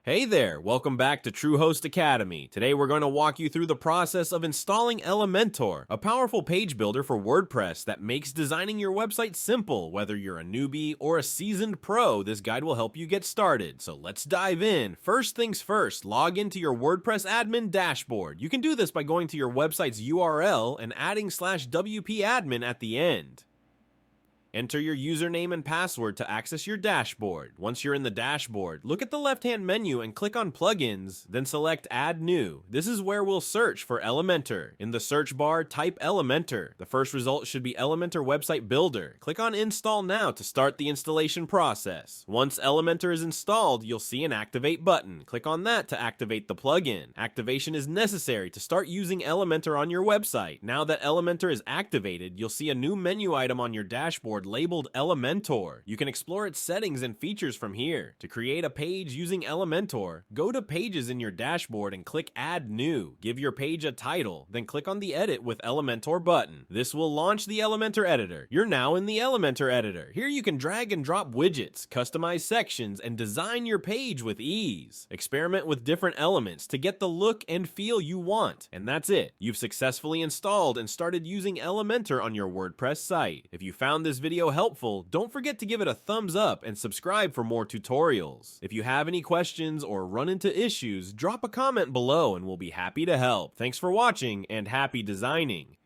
Hey there, welcome back to Truehost Academy. Today we're going to walk you through the process of installing Elementor, a powerful page builder for WordPress that makes designing your website simple. Whether you're a newbie or a seasoned pro, this guide will help you get started. So let's dive in. First things first, log into your WordPress admin dashboard. You can do this by going to your website's URL and adding /wp-admin at the end. Enter your username and password to access your dashboard. Once you're in the dashboard, look at the left-hand menu and click on Plugins, then select Add New. This is where we'll search for Elementor. In the search bar, type Elementor. The first result should be Elementor Website Builder. Click on Install Now to start the installation process. Once Elementor is installed, you'll see an Activate button. Click on that to activate the plugin. Activation is necessary to start using Elementor on your website. Now that Elementor is activated, you'll see a new menu item on your dashboard labeled Elementor. You can explore its settings and features from here. To create a page using Elementor, go to Pages in your dashboard and click Add New. Give your page a title, then click on the Edit with Elementor button. This will launch the Elementor editor. You're now in the Elementor editor. Here you can drag and drop widgets, customize sections, and design your page with ease. Experiment with different elements to get the look and feel you want. And that's it. You've successfully installed and started using Elementor on your WordPress site. If you found this video helpful, don't forget to give it a thumbs up and subscribe for more tutorials. If you have any questions or run into issues, drop a comment below and we'll be happy to help. Thanks for watching and happy designing.